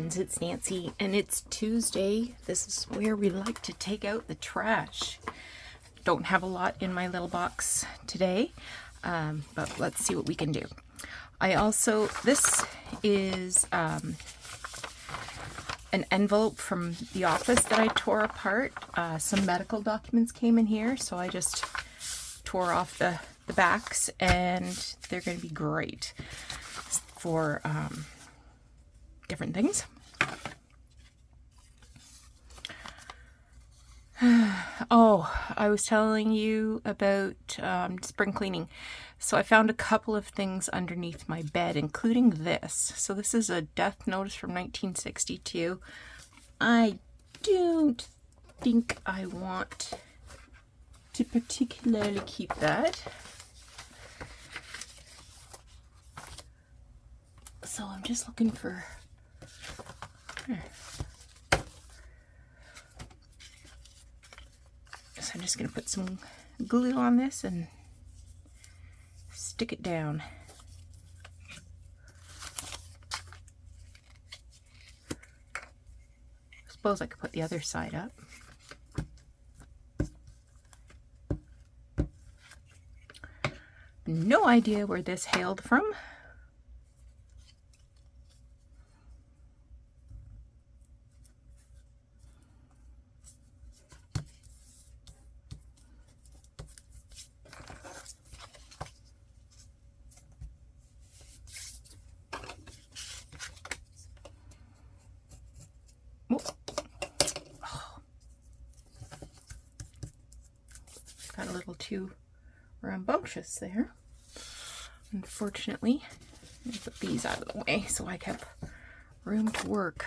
friends, it's Nancy, and it's Tuesday. This is where we like to take out the trash. Don't have a lot in my little box today, but let's see what we can do. This is an envelope from the office that I tore apart. Some medical documents came in here, so I just tore off the backs, and they're going to be great for different things. Oh, I was telling you about spring cleaning. So I found a couple of things underneath my bed, including this. So this is a death notice from 1962. I don't think I want to particularly keep that. So I'm just looking for... So I'm just going to put some glue on this and stick it down. I suppose I could put the other side up. No idea where this hailed from. Got a little too rambunctious there. Unfortunately, let me put these out of the way so I have room to work.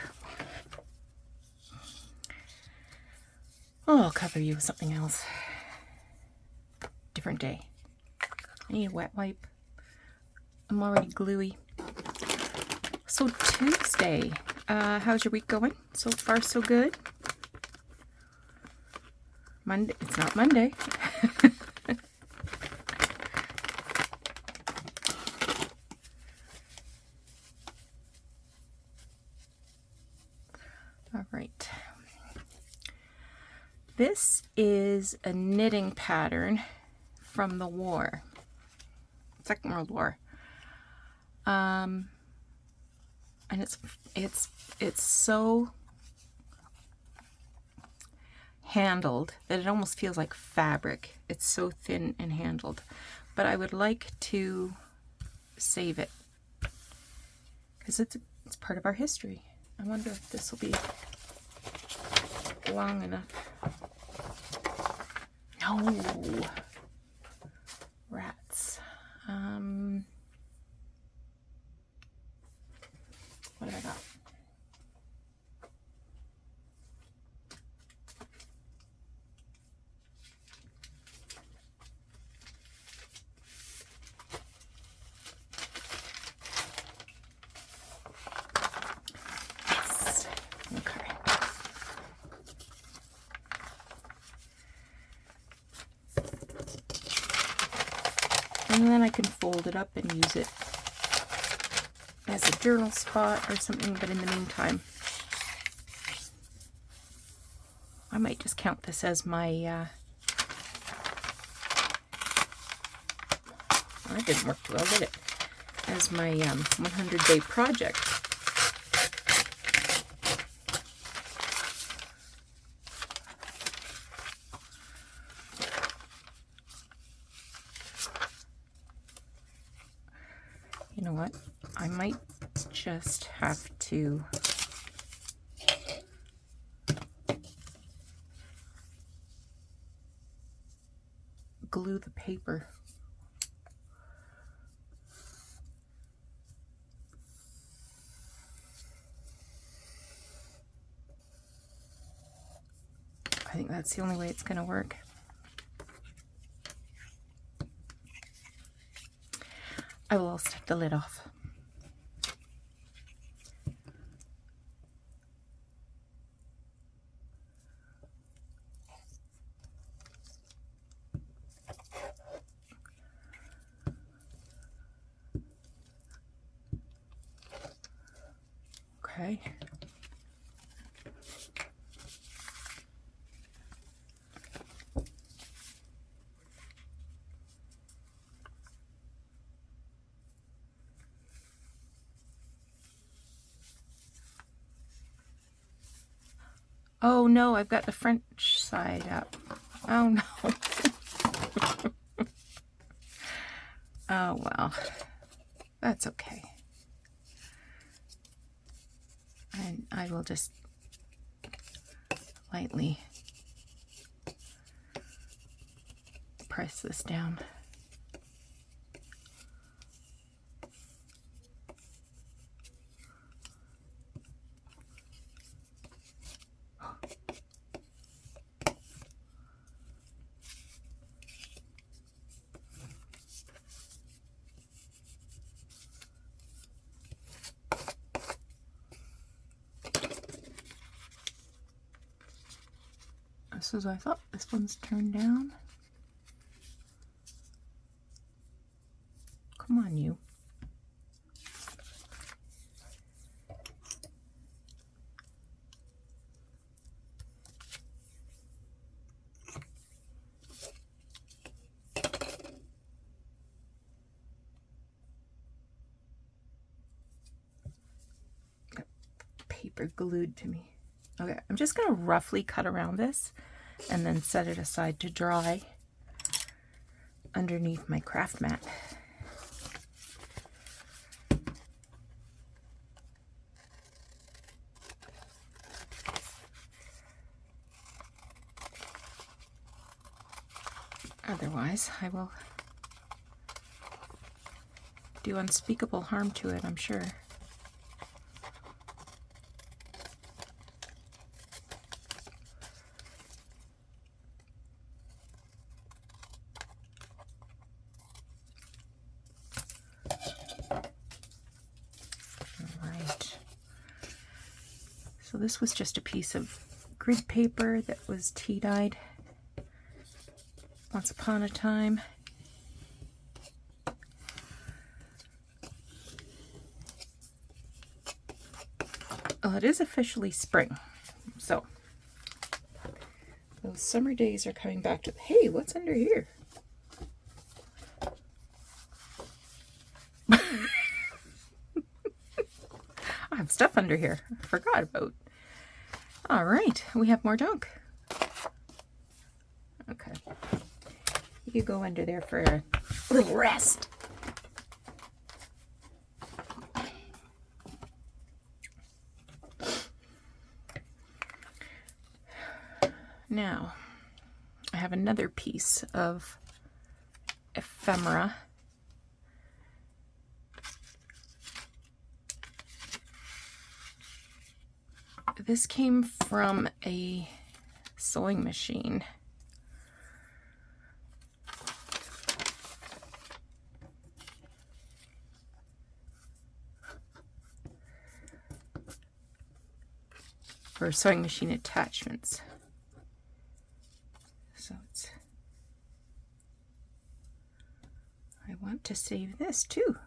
Oh, I'll cover you with something else. Different day. I need a wet wipe. I'm already gluey. So Tuesday, how's your week going? So far, so good. Monday, it's not Monday. All right. This is a knitting pattern from the war, Second World War. And it's so handled that it almost feels like fabric. It's so thin and handled. But I would like to save it because it's part of our history. I wonder if this will be long enough. No. Rats. What have I got? Yes. Okay. And then I can fold it up and use it as a journal spot or something, but in the meantime, I might just count this as my, that didn't work too well, did it? As my 100-day project. You know what? I might just have to glue the paper. I think that's the only way it's going to work. I will also take the lid off. Okay. Oh no, I've got the French side up. Oh no. Oh well, that's okay. And I will just lightly press this down. This is, I thought this one's turned down. Come on, you. Got paper glued to me. Okay, I'm just going to roughly cut around this and then set it aside to dry underneath my craft mat. Otherwise, I will do unspeakable harm to it, I'm sure. So this was just a piece of grid paper that was tea dyed once upon a time. Well, it is officially spring, so those summer days are coming back to. Hey, what's under here? I have stuff under here I forgot about. All right, we have more junk. Okay, you go under there for a little rest. Now, I have another piece of ephemera. This came from a sewing machine. For sewing machine attachments. So it's, I want to save this too.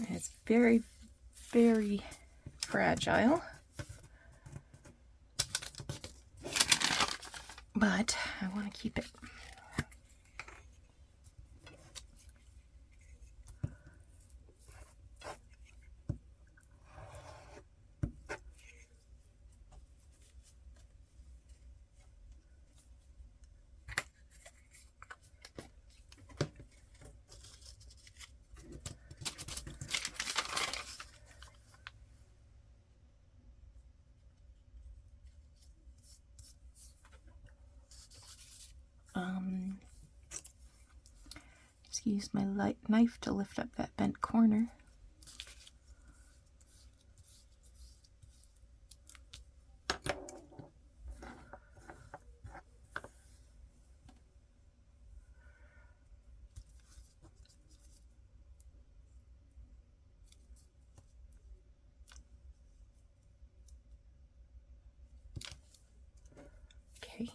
It's very, very fragile, but I want to keep it. Just use my light knife to lift up that bent corner. Okay.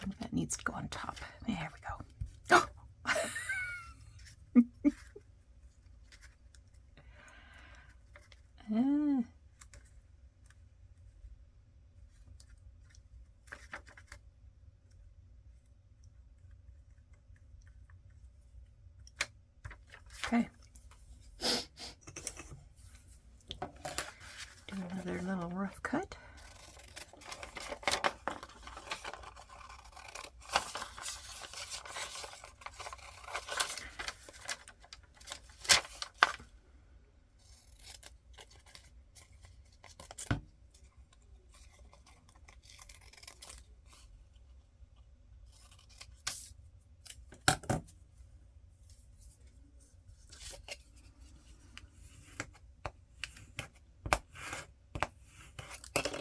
think that needs to go on top. There we go. Oh! Okay. Do another little rough cut.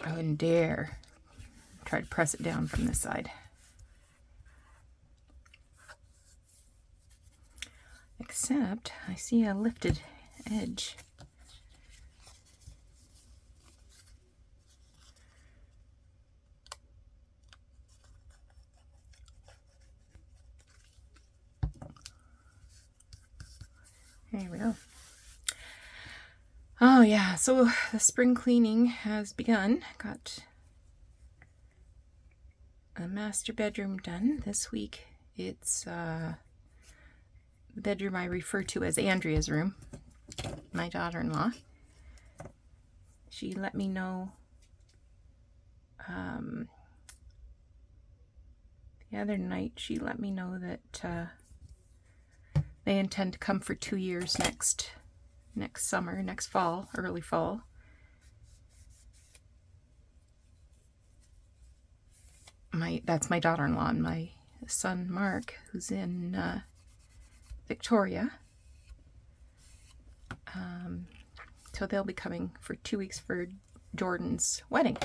I wouldn't dare try to press it down from this side. Except I see a lifted edge. There we go. Oh yeah, so the spring cleaning has begun. Got a master bedroom done this week. It's the bedroom I refer to as Andrea's room, my daughter-in-law. She let me know the other night, she let me know that they intend to come for 2 years next summer, next fall, early fall. That's my daughter-in-law and my son Mark, who's in Victoria. So they'll be coming for 2 weeks for Jordan's wedding.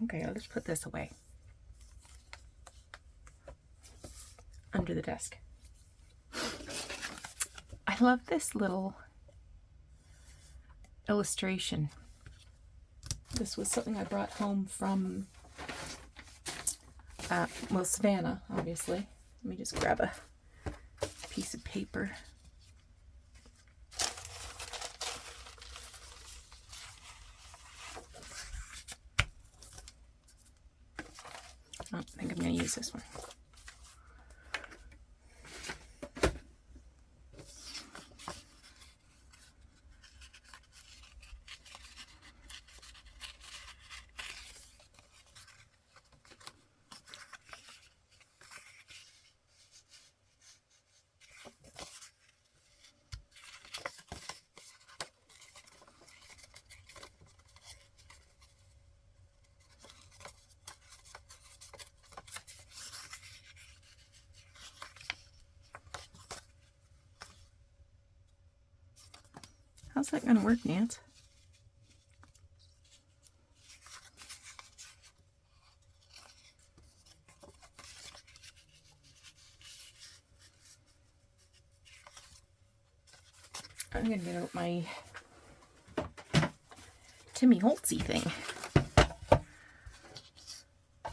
Okay, I'll just put this away under the desk. I love this little illustration. This was something I brought home from, Savannah, obviously. Let me just grab a piece of paper. Oh, I think I'm going to use this one. How's that going to work, Nance? I'm going to get out my Timmy Holtzy thing.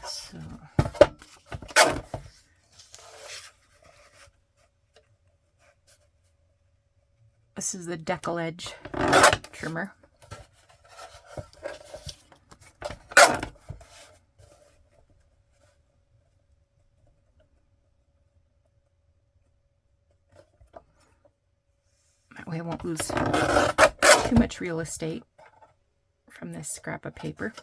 So, this is the decal edge trimmer. That way I won't lose too much real estate from this scrap of paper.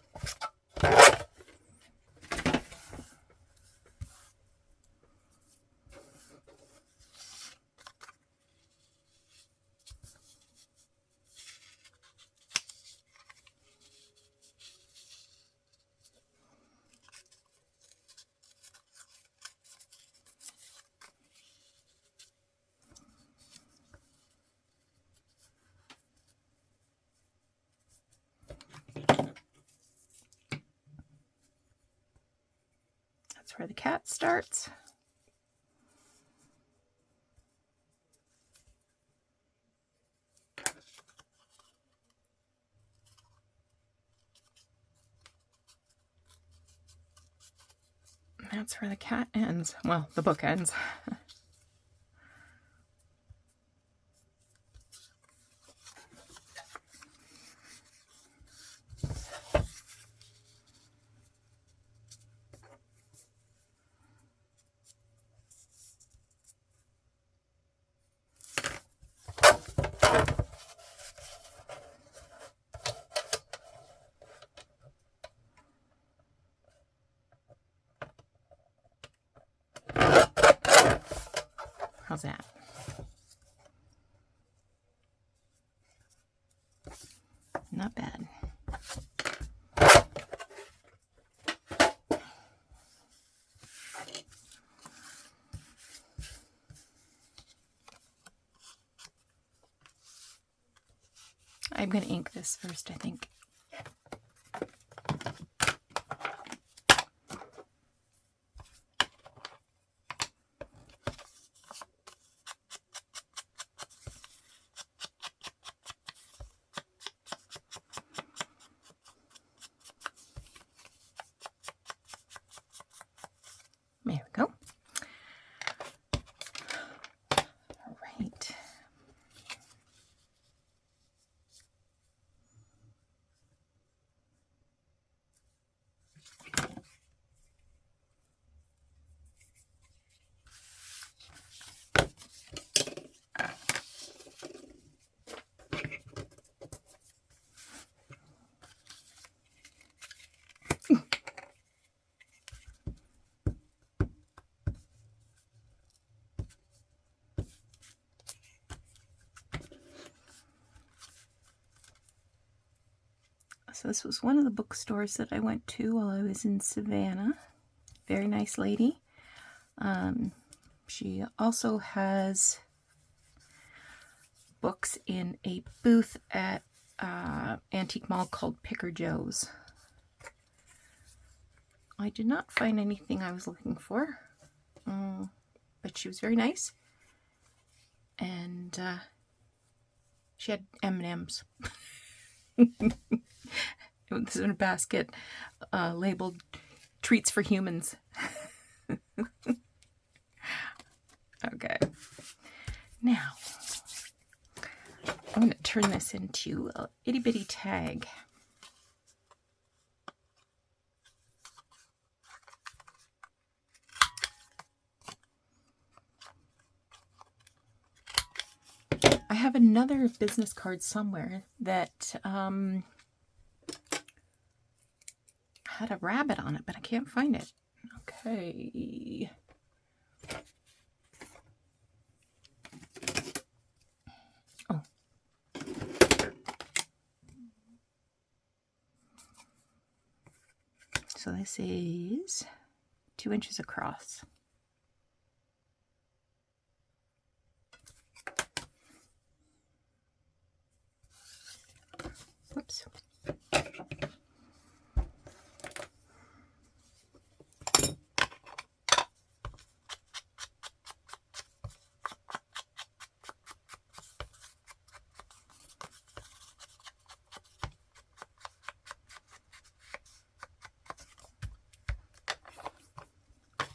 That's where the cat starts. That's where the cat ends. Well, the book ends. How's that? Not bad. I'm going to ink this first, I think. There we go. All right. So this was one of the bookstores that I went to while I was in Savannah. Very nice lady. She also has books in a booth at antique mall called Picker Joe's. I did not find anything I was looking for, but she was very nice, and she had M&Ms. This is in a basket labeled treats for humans. Okay, now I'm going to turn this into a itty bitty tag. I have another business card somewhere that had a rabbit on it, but I can't find it. Okay. Oh. So this is 2 inches across. Whoops.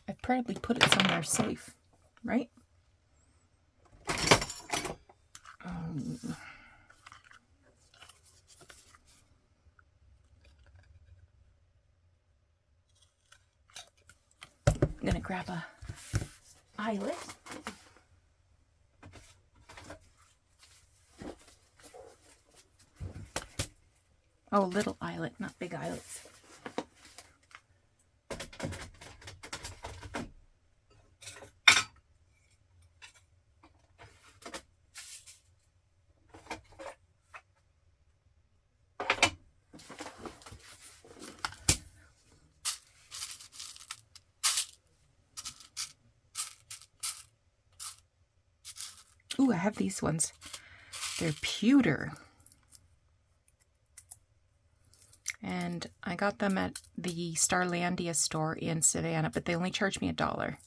I probably put it somewhere safe, right? I'm gonna grab a eyelet. Oh, little eyelet, not big eyelets. Ooh, I have these ones. They're pewter. And I got them at the Starlandia store in Savannah, but they only charged me $1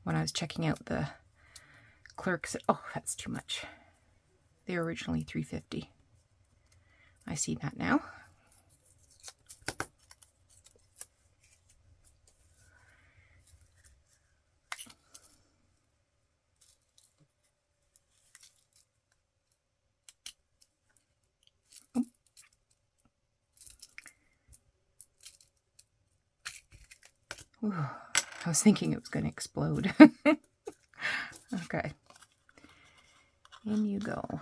when I was checking out. The clerk said, oh, that's too much. They were originally $3.50. I see that now. Ooh, I was thinking it was going to explode. Okay. In you go.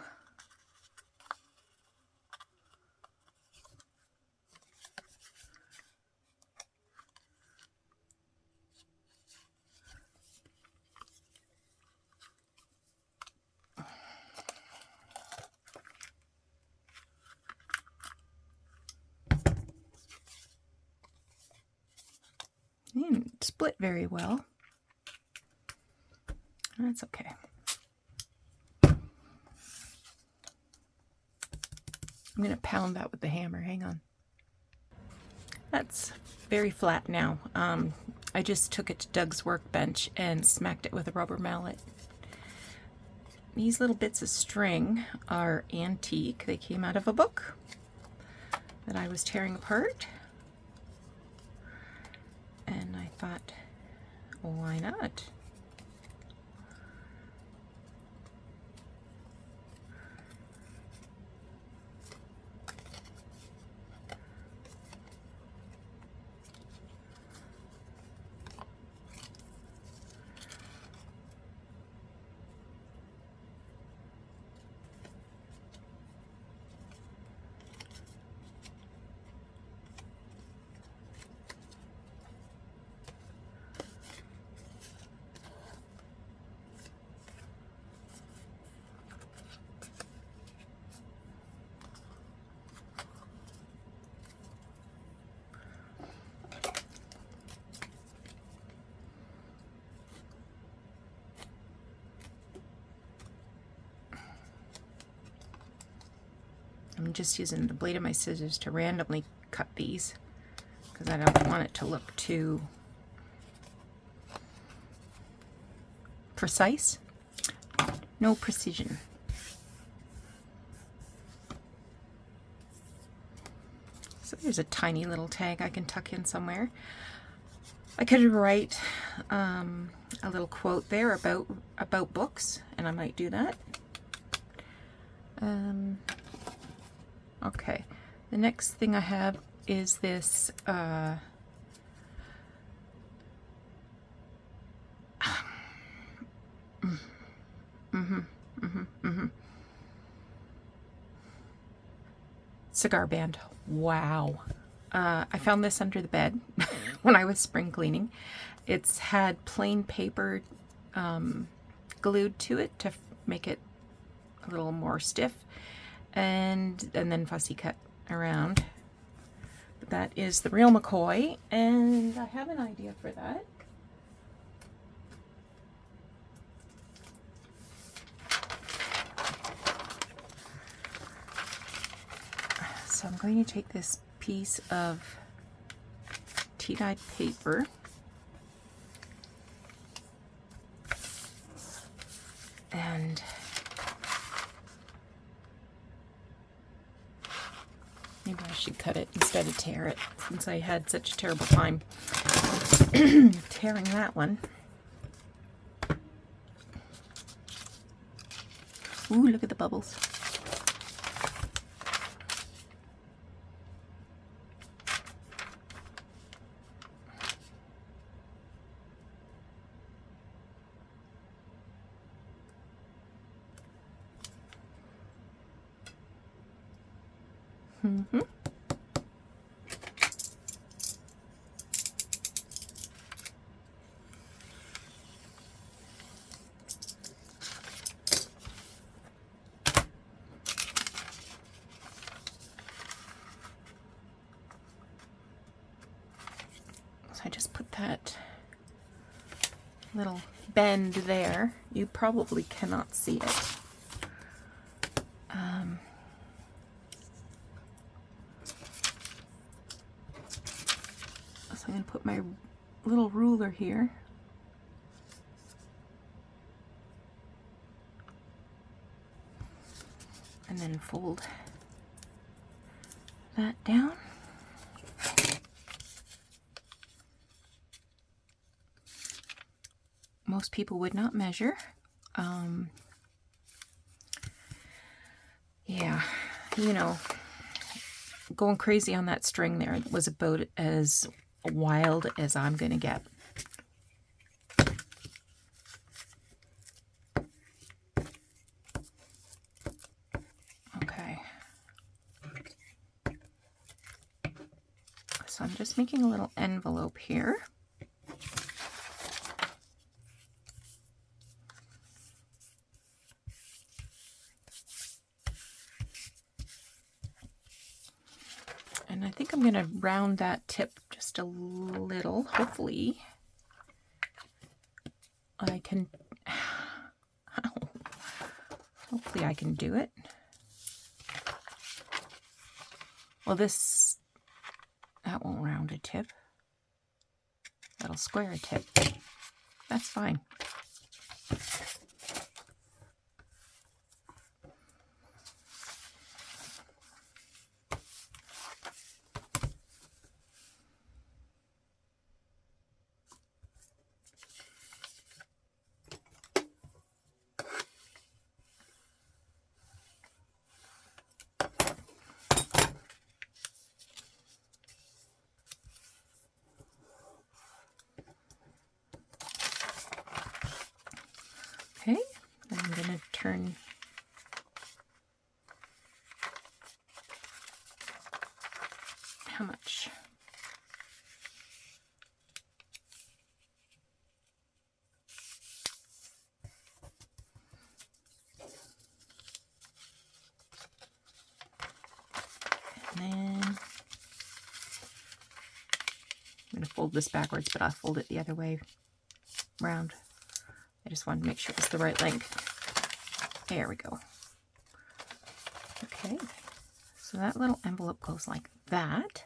Didn't split very well. That's okay. I'm going to pound that with the hammer. Hang on. That's very flat now. I just took it to Doug's workbench and smacked it with a rubber mallet. These little bits of string are antique. They came out of a book that I was tearing apart. And I thought, why not? I'm just using the blade of my scissors to randomly cut these because I don't want it to look too precise. No precision. So there's a tiny little tag I can tuck in somewhere. I could write a little quote there about books, and I might do that. Okay, the next thing I have is this cigar band. Wow. I found this under the bed when I was spring cleaning. It's had plain paper glued to it to make it a little more stiff, and then fussy cut around. But that is the real McCoy, and I have an idea for that. So I'm going to take this piece of tea-dyed paper and maybe I should cut it instead of tear it, since I had such a terrible time tearing that one. Ooh, look at the bubbles. Mm-hmm. So I just put that little bend there. You probably cannot see it. So I'm going to put my little ruler here. And then fold that down. Most people would not measure. Yeah, you know, going crazy on that string there was about as wild as I'm going to get. Okay. So I'm just making a little envelope here. And I think I'm going to round that tip just a little. Hopefully I can, hopefully I can do it. Well, that won't round a tip. That'll square a tip. That's fine. Okay, I'm going to turn how much? And then I'm going to fold this backwards, but I'll fold it the other way round. I just wanted to make sure it's the right length. There we go. Okay, so that little envelope goes like that.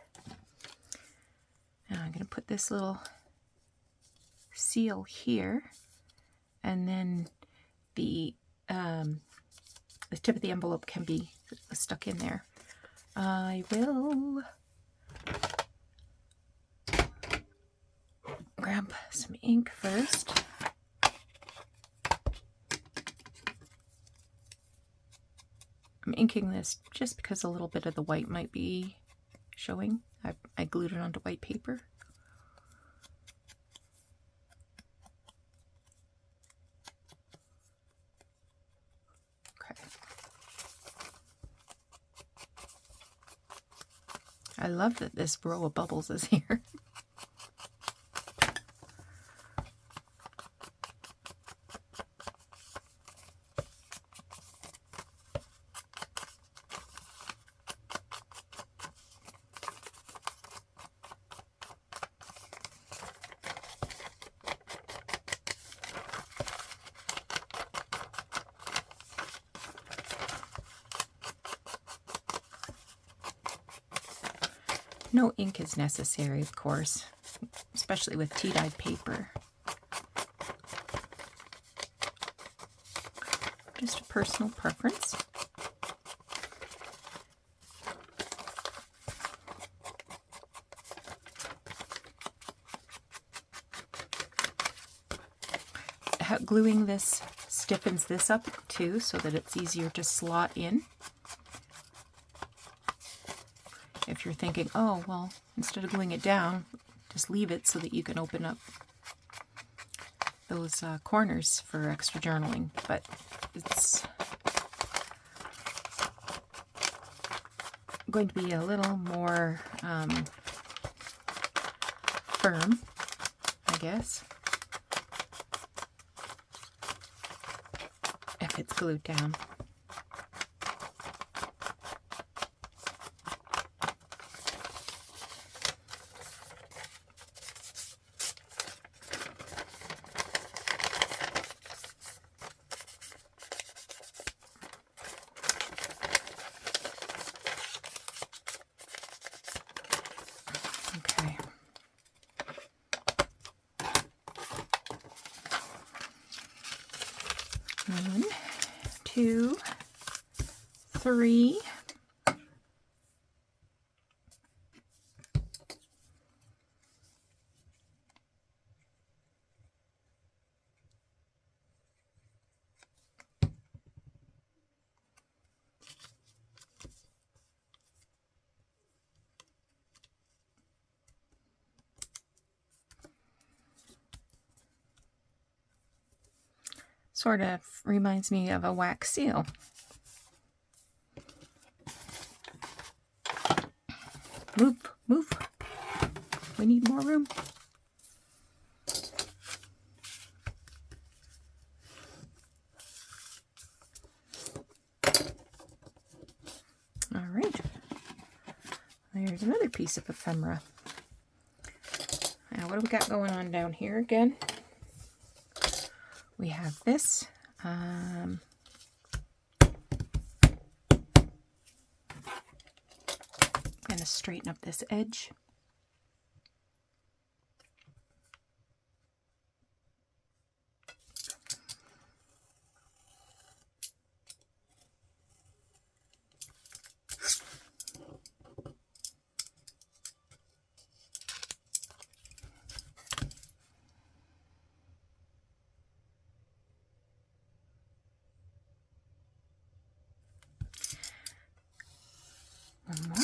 Now I'm going to put this little seal here, and then the tip of the envelope can be stuck in there. I will grab some ink first. I'm inking this just because a little bit of the white might be showing. I glued it onto white paper. Okay. I love that this row of bubbles is here. No ink is necessary, of course, especially with tea-dyed paper. Just a personal preference. Gluing this stiffens this up too, so that it's easier to slot in. If you're thinking, oh, well, instead of gluing it down, just leave it so that you can open up those corners for extra journaling. But it's going to be a little more firm, I guess, if it's glued down. Okay. 1, 2, 3. Sort of reminds me of a wax seal. Move, move. We need more room. All right. There's another piece of ephemera. Now, what do we got going on down here again? We have this. I'm going to straighten up this edge. One more.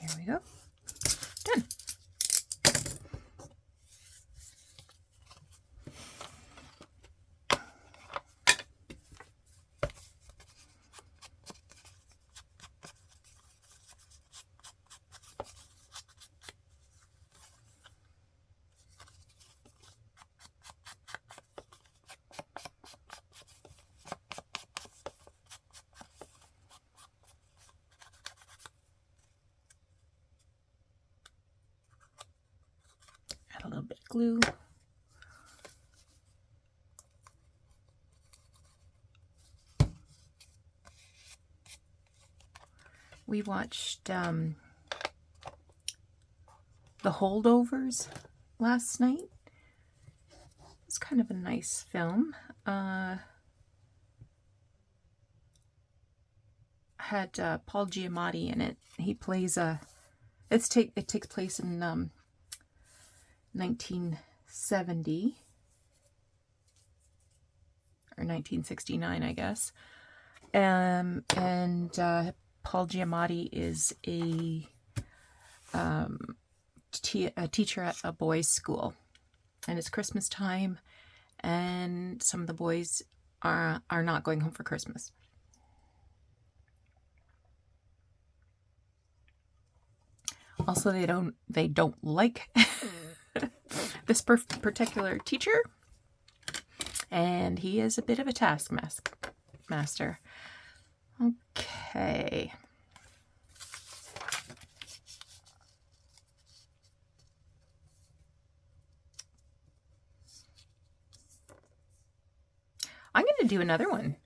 Here we go. Done. Add a little bit of glue. We watched The Holdovers last night. It's kind of a nice film. Had Paul Giamatti in it. He plays a. It takes place in 1970 or 1969, I guess. And Paul Giamatti is a teacher at a boys' school, and it's Christmas time, and some of the boys are not going home for Christmas. Also, they don't like this particular teacher, and he is a bit of a taskmaster. Okay. I'm going to do another one.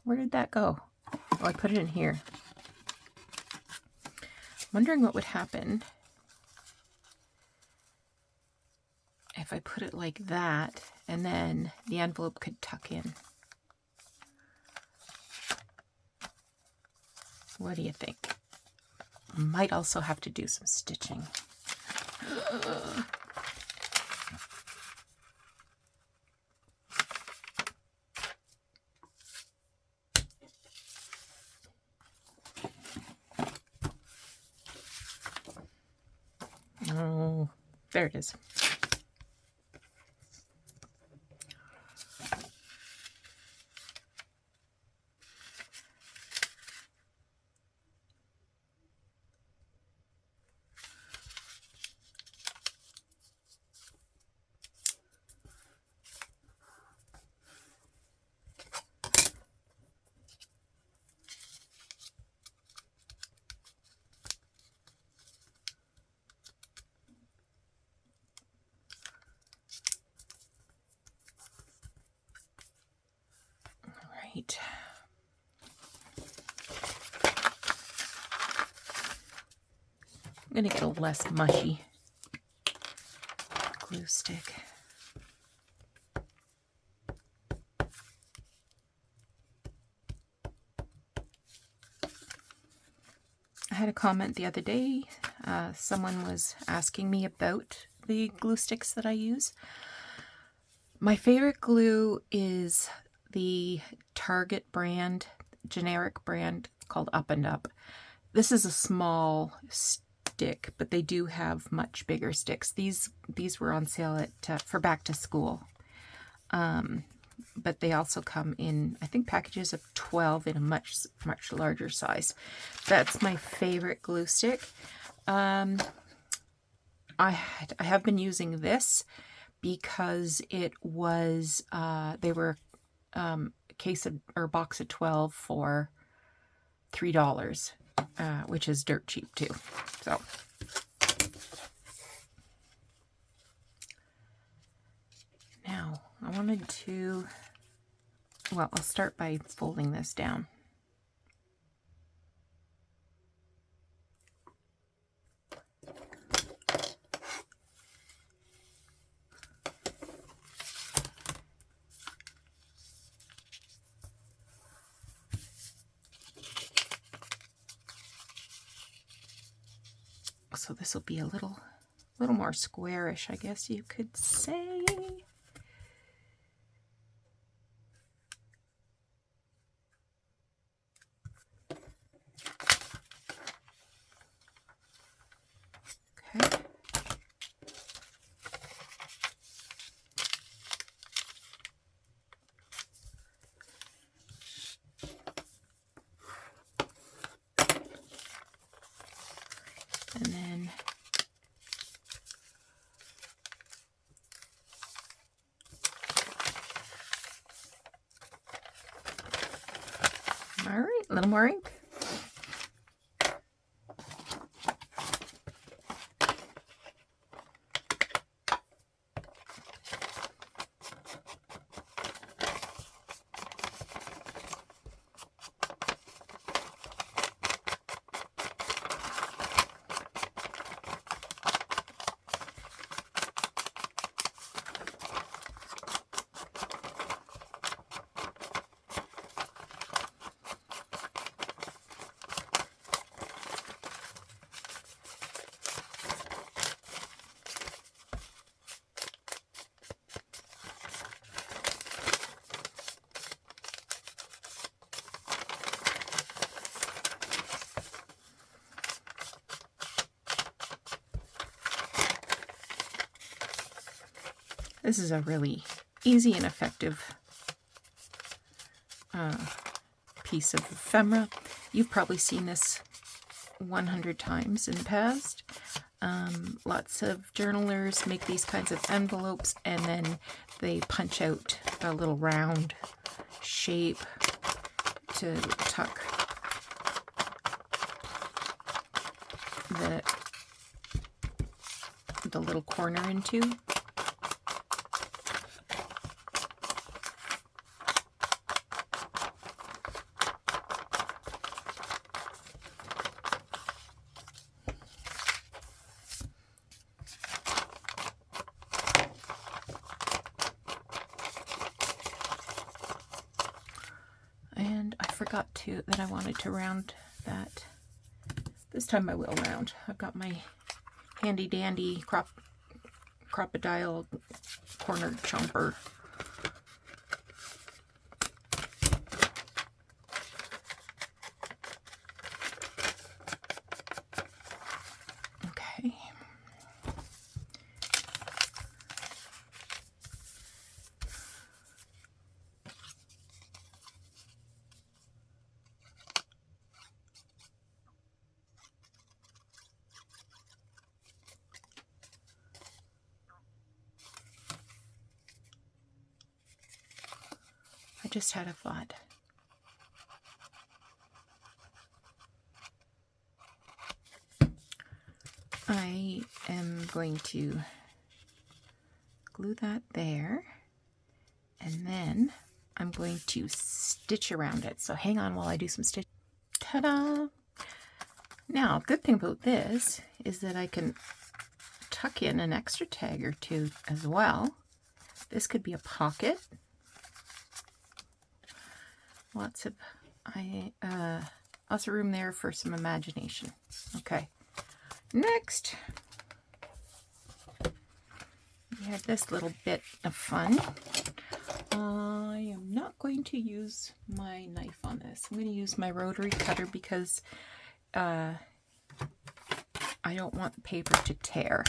Where did that go? Oh, I put it in here. Wondering what would happen if I put it like that, and then the envelope could tuck in. What do you think? Might also have to do some stitching. Oh, there it is. Right. I'm going to get a less mushy glue stick. I had a comment the other day. Someone was asking me about the glue sticks that I use. My favorite glue is the Target brand, generic brand called Up and Up. This is a small stick, but they do have much bigger sticks. These were on sale at for back to school. But they also come in, I think, packages of 12 in a much larger size. That's my favorite glue stick. I have been using this because it was, they were a case of, or a box of 12 for $3, which is dirt cheap too. So now I wanted to, well, I'll start by folding this down. So this will be a little more squarish, I guess you could say. Okay. And then all right, a little more ink. This is a really easy and effective piece of ephemera. You've probably seen this 100 times in the past. Lots of journalers make these kinds of envelopes and then they punch out a little round shape to tuck the little corner into. And I forgot that I wanted to round that. This time I will round. I've got my handy dandy crocodile corner chomper. Okay. I just had a thought. I am going to glue that there, and then I'm going to stitch around it. So hang on while I do some stitch. Ta-da! Now, good thing about this is that I can tuck in an extra tag or two as well. This could be a pocket. Lots of lots of room there for some imagination. Okay, next we have this little bit of fun. I am not going to use my knife on this. I'm going to use my rotary cutter because I don't want the paper to tear.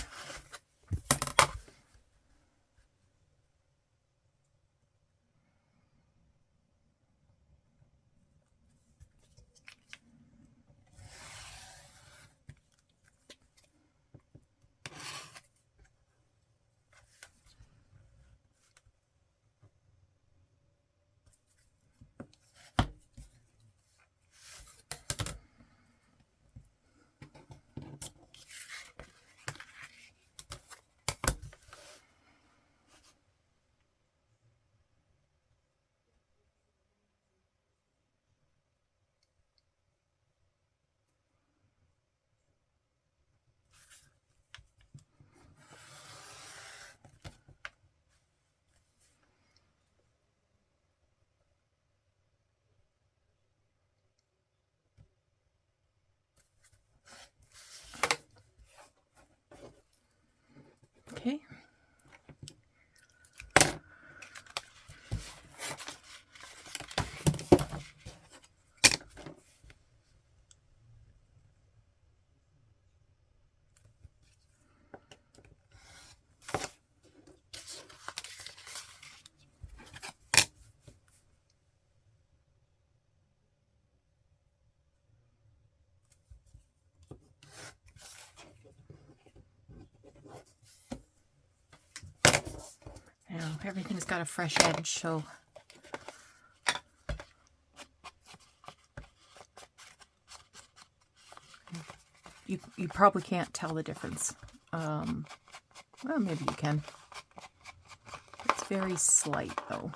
Okay. Now everything's got a fresh edge, so you probably can't tell the difference. Well, maybe you can. It's very slight, though.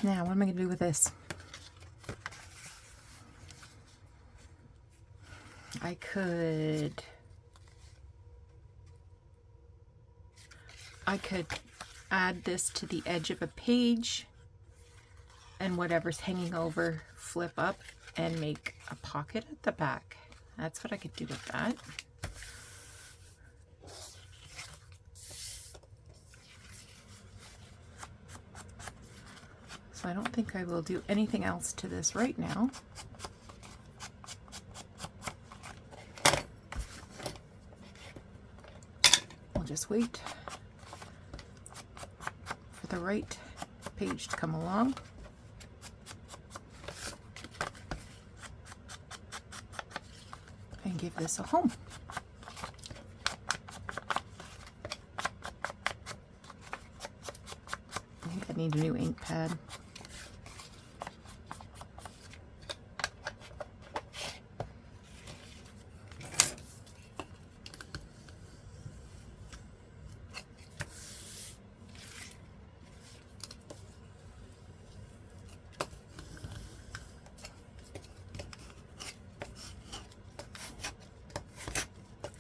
Now, what am I going to do with this? I could add this to the edge of a page and whatever's hanging over flip up and make a pocket at the back. That's what I could do with that. So I don't think I will do anything else to this right now. I'll just wait for the right page to come along. And give this a home. I think I need a new ink pad.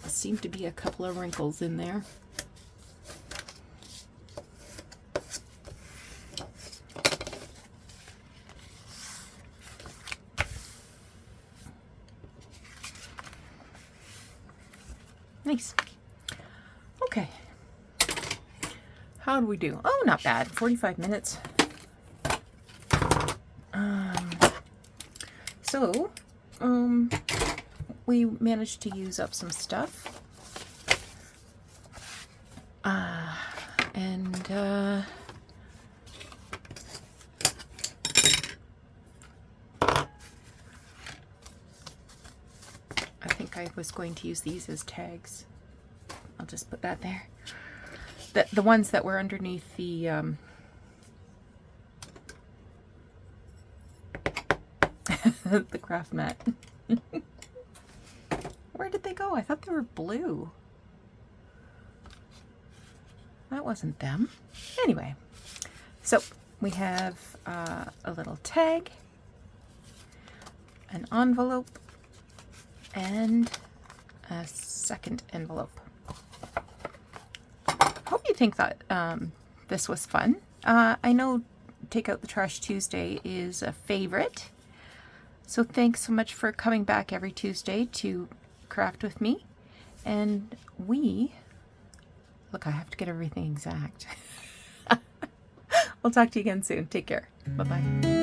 Seem to be a couple of wrinkles in there. Nice. Okay. How do we do? Oh, not bad. 45 minutes. We managed to use up some stuff. I think I was going to use these as tags. I'll just put that there. The ones that were underneath the the craft mat. Where did they go? I thought they were blue. That wasn't them. Anyway, so we have a little tag, an envelope, and a second envelope. Hope you think that this was fun. I know Take Out the Trash Tuesday is a favorite, so thanks so much for coming back every Tuesday to craft with me. And look, I have to get everything exact. We'll talk to you again soon. Take care. Bye-bye.